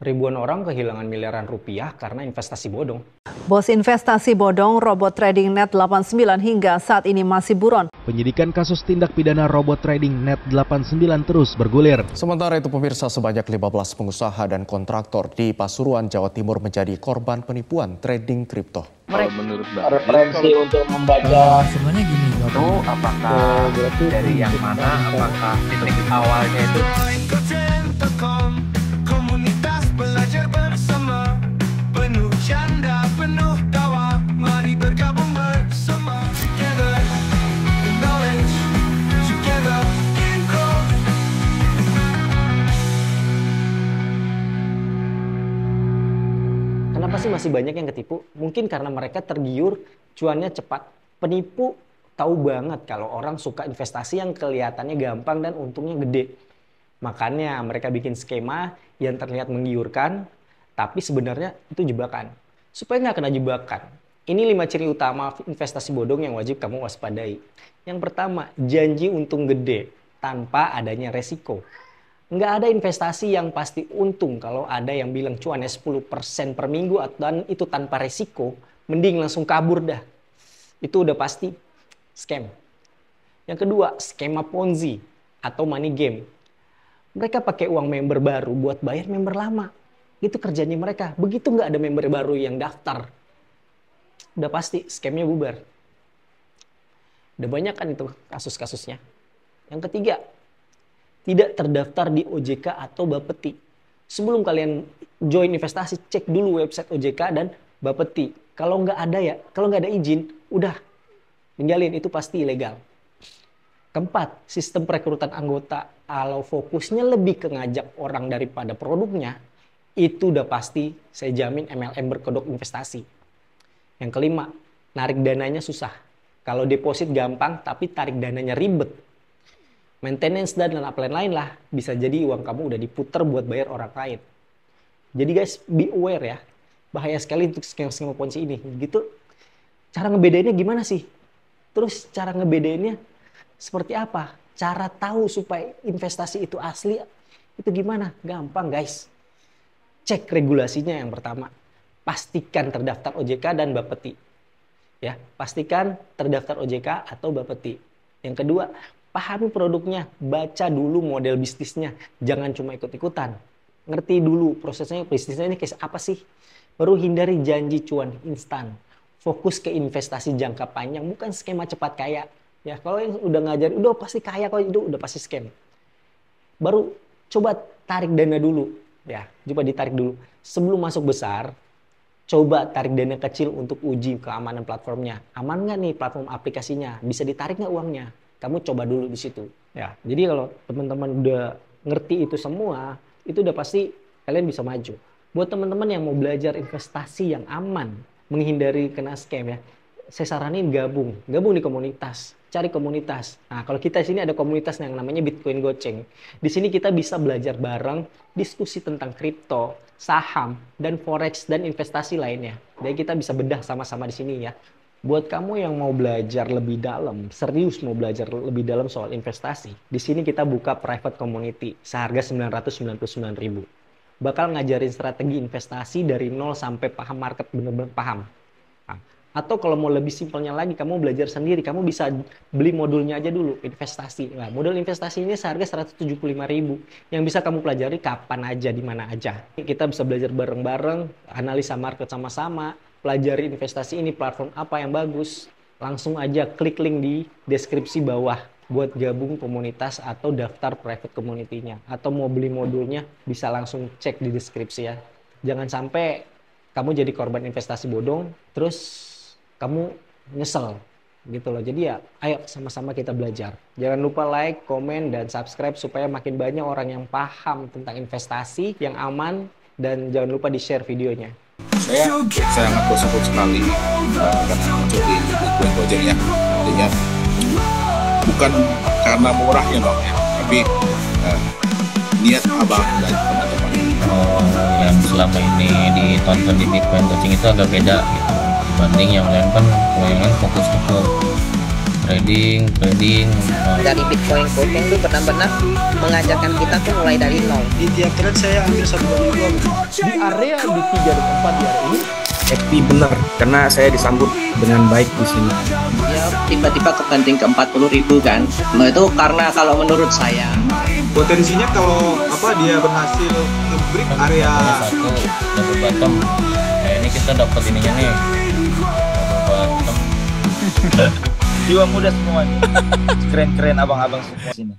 Ribuan orang kehilangan miliaran rupiah karena investasi bodong. Bos investasi bodong robot trading Net89 hingga saat ini masih buron. Penyidikan kasus tindak pidana robot trading Net89 terus bergulir. Sementara itu pemirsa, sebanyak 15 pengusaha dan kontraktor di Pasuruan, Jawa Timur menjadi korban penipuan trading kripto. Menurut referensi untuk membaca sebenarnya gini, itu apakah dari yang mana, apakah titik awalnya itu komunitas belajar bersama, penuh canda, penuh tawa, mari bergabung bersama. Together in knowledge, together in growth. Kenapa sih masih banyak yang ketipu? Mungkin karena mereka tergiur cuannya cepat. Penipu tahu banget kalau orang suka investasi yang kelihatannya gampang dan untungnya gede. Makanya mereka bikin skema yang terlihat menggiurkan, tapi sebenarnya itu jebakan. Supaya nggak kena jebakan, ini 5 ciri utama investasi bodong yang wajib kamu waspadai. Yang pertama, janji untung gede tanpa adanya resiko. Nggak ada investasi yang pasti untung. Kalau ada yang bilang cuannya 10% per minggu dan itu tanpa resiko, mending langsung kabur dah. Itu udah pasti scam. Yang kedua, skema Ponzi atau money game. Mereka pakai uang member baru buat bayar member lama. Itu kerjanya mereka. Begitu nggak ada member baru yang daftar, udah pasti scamnya bubar. Udah banyak kan itu kasus-kasusnya. Yang ketiga, tidak terdaftar di OJK atau Bapeti. Sebelum kalian join investasi, cek dulu website OJK dan Bapeti. Kalau nggak ada izin, udah tinggalin, itu pasti ilegal. Keempat, sistem perekrutan anggota. Kalau fokusnya lebih ke ngajak orang daripada produknya, itu udah pasti saya jamin MLM berkedok investasi. Yang kelima, narik dananya susah. Kalau deposit gampang, tapi tarik dananya ribet. Maintenance dan lain-lain lah, bisa jadi uang kamu udah diputer buat bayar orang lain. Jadi guys, be aware ya. Bahaya sekali untuk skema-skema Ponzi ini. Gitu. Cara ngebedainnya gimana sih? Terus cara ngebedainnya seperti apa? Cara tahu supaya investasi itu asli itu gimana? Gampang guys. Cek regulasinya yang pertama. Pastikan terdaftar OJK dan Bapeti. Ya, pastikan terdaftar OJK atau Bapeti. Yang kedua, pahami produknya, baca dulu model bisnisnya. Jangan cuma ikut-ikutan. Ngerti dulu prosesnya, bisnisnya ini kayak apa sih? Baru hindari janji cuan instan. Fokus ke investasi jangka panjang, bukan skema cepat kaya. Ya, kalau yang udah ngajarin, udah pasti kaya kok, itu udah pasti scam. Baru coba tarik dana dulu. Ya, coba ditarik dulu. Sebelum masuk besar, coba tarik dana kecil untuk uji keamanan platformnya. Aman nggak nih platform aplikasinya? Bisa ditarik nggak uangnya? Kamu coba dulu di situ. Ya, jadi kalau teman-teman udah ngerti itu semua, itu udah pasti kalian bisa maju. Buat teman-teman yang mau belajar investasi yang aman, menghindari kena scam ya, saya saranin gabung di komunitas, cari komunitas. Nah, kalau kita di sini ada komunitas yang namanya Bitcoin Goceng. Di sini kita bisa belajar bareng, diskusi tentang kripto, saham, dan forex dan investasi lainnya. Jadi kita bisa bedah sama-sama di sini ya. Buat kamu yang mau belajar lebih dalam, serius mau belajar lebih dalam soal investasi, di sini kita buka private community seharga 999.000. Bakal ngajarin strategi investasi dari nol sampai paham market, bener-bener paham. Atau kalau mau lebih simpelnya lagi, kamu belajar sendiri, kamu bisa beli modulnya aja dulu, investasi. Nah, modul investasi ini seharga 175.000, yang bisa kamu pelajari kapan aja, di mana aja. Kita bisa belajar bareng-bareng, analisa market sama-sama, pelajari investasi ini, platform apa yang bagus. Langsung aja klik link di deskripsi bawah buat gabung komunitas atau daftar private community-nya. Atau mau beli modulnya, bisa langsung cek di deskripsi ya. Jangan sampai kamu jadi korban investasi bodong, terus kamu nyesel gitu loh. Jadi ya ayo sama-sama kita belajar. Jangan lupa like, komen, dan subscribe supaya makin banyak orang yang paham tentang investasi yang aman, dan jangan lupa di-share videonya. saya sangat bersyukur sekali karena muncul di Bitcoin Gojek ya. Artinya bukan karena murahnya bang ya, tapi niat abang dan teman-teman yang selama ini ditonton di Bitcoin Coaching itu agak beda gitu dibanding yang lain. Kan kalau yang lain fokus ke trading. Dari Bitcoin Coding tuh benar-benar mengajarkan kita tuh mulai dari nol. Di tiap trade saya hampir 1 bulan juga. Di area di 3 dan 4 di area ini Happy bener karena saya disambut dengan baik di sini. Ya tiba-tiba kebanting ke 40.000 kan. Nah itu karena kalau menurut saya Potensinya kalau dia berhasil nge-break area Satu double bottom. Nah ini kita dapat ininya nih. Double bottom. jiwa muda semua nih. Keren-keren abang-abang semua sini.